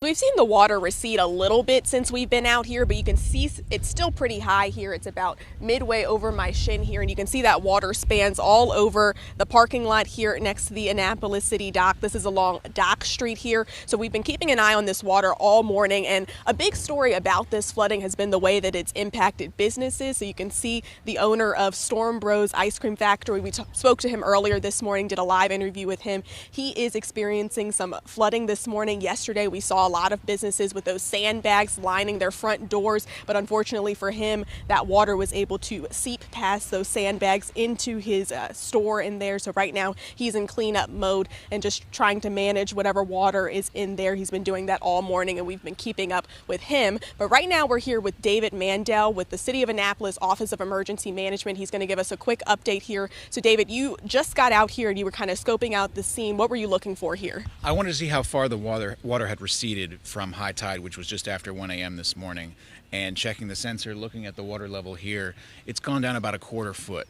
We've seen the water recede a little bit since we've been out here, but you can see it's still pretty high here. It's about midway over my shin here, and you can see that water spans all over the parking lot here next to the Annapolis City Dock. This is along Dock Street here. So we've been keeping an eye on this water all morning, and a big story about this flooding has been the way that it's impacted businesses. So you can see the owner of Storm Bros Ice Cream Factory. We spoke to him earlier this morning, did a live interview with him. He is experiencing some flooding this morning. Yesterday we saw a lot of businesses with those sandbags lining their front doors, but unfortunately for him, that water was able to seep past those sandbags into his store in there. So right now he's in cleanup mode and just trying to manage whatever water is in there. He's been doing that all morning, and we've been keeping up with him. But right now we're here with David Mandel with the City of Annapolis Office of Emergency Management. He's going to give us a quick update here. So David, you just got out here and you were kind of scoping out the scene. What were you looking for here? I wanted to see how far the water had receded from high tide, which was just after 1 a.m. this morning, and checking the sensor, looking at the water level here. It's gone down about a quarter foot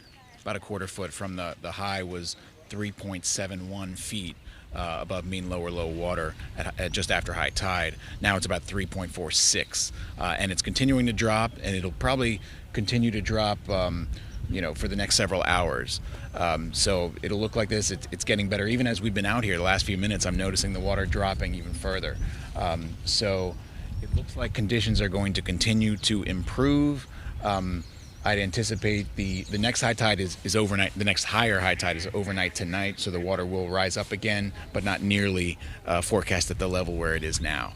from the high was 3.71 feet above mean lower low water at just after high tide. Now it's about 3.46, and it's continuing to drop, and it'll probably continue to drop for the next several hours. So it'll look like this. It's getting better. Even as we've been out here the last few minutes, I'm noticing the water dropping even further. So it looks like conditions are going to continue to improve. I'd anticipate the next high tide is overnight. The next higher high tide is overnight tonight, so the water will rise up again, but not nearly forecast at the level where it is now.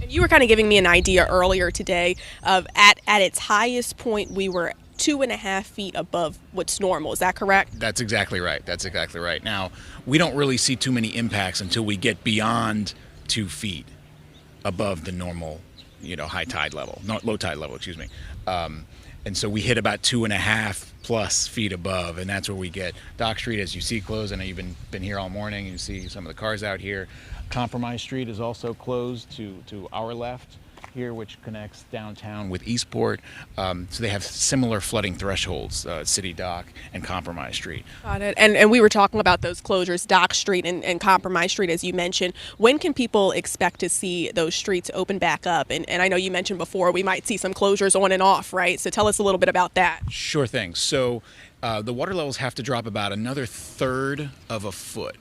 You were kind of giving me an idea earlier today of at its highest point, we were 2.5 feet above what's normal. Is that correct? That's exactly right. Now, we don't really see too many impacts until we get beyond 2 feet above the normal, high tide level, not low tide level, excuse me. And so we hit about 2.5 plus feet above, and that's where we get Dock Street, as you see, closed. I know you've been here all morning. You see some of the cars out here. Compromise Street is also closed to our left here, which connects downtown with Eastport. So they have similar flooding thresholds, City Dock and Compromise Street. Got it. And we were talking about those closures, Dock Street and Compromise Street, as you mentioned. When can people expect to see those streets open back up? And I know you mentioned before we might see some closures on and off, right? So tell us a little bit about that. Sure thing. So the water levels have to drop about another third of a foot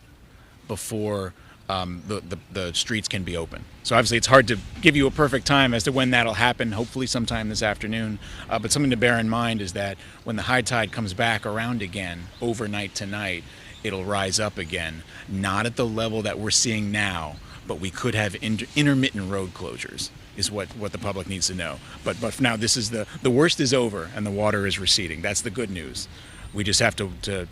before the streets can be open. So obviously it's hard to give you a perfect time as to when that'll happen, hopefully sometime this afternoon. But something to bear in mind is that when the high tide comes back around again, overnight tonight, it'll rise up again. Not at the level that we're seeing now, but we could have intermittent road closures is what the public needs to know. But for now, this is the worst is over and the water is receding. That's the good news. We just have to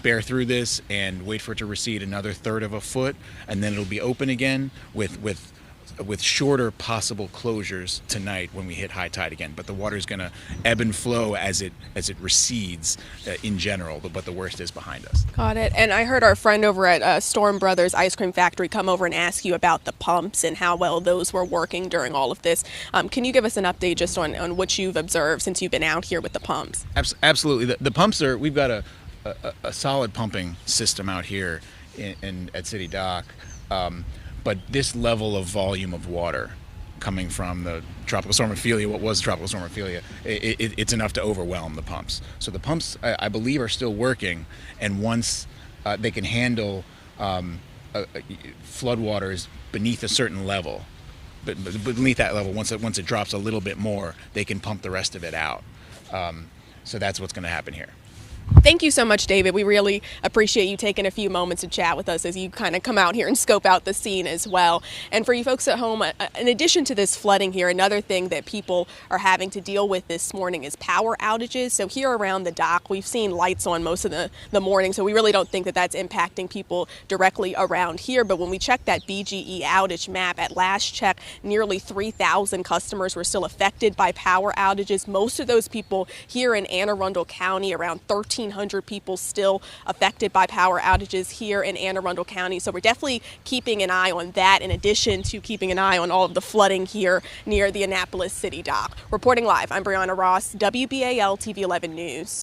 bear through this and wait for it to recede another third of a foot, and then it'll be open again with shorter possible closures tonight when we hit high tide again. But the water is going to ebb and flow as it recedes in general, but the worst is behind us. Got it. And I heard our friend over at Storm Brothers Ice Cream Factory come over and ask you about the pumps and how well those were working during all of this. Can you give us an update just on what you've observed since you've been out here with the pumps? Absolutely. The pumps we've got a solid pumping system out here at City Dock, but this level of volume of water coming from the Tropical Storm Ophelia, what was Tropical Storm Ophelia, it's enough to overwhelm the pumps. So the pumps, I believe, are still working, and once they can handle floodwaters beneath a certain level, but beneath that level, once it drops a little bit more, they can pump the rest of it out. So that's what's going to happen here. Thank you so much, David. We really appreciate you taking a few moments to chat with us as you kind of come out here and scope out the scene as well. And for you folks at home, in addition to this flooding here, another thing that people are having to deal with this morning is power outages. So here around the dock, we've seen lights on most of the morning, so we really don't think that that's impacting people directly around here. But when we check that BGE outage map, at last check, nearly 3,000 customers were still affected by power outages. Most of those people here in Anne Arundel County, around 1,300 people still affected by power outages here in Anne Arundel County. So we're definitely keeping an eye on that, in addition to keeping an eye on all of the flooding here near the Annapolis City Dock. Reporting live, I'm Brianna Ross, WBAL TV 11 News.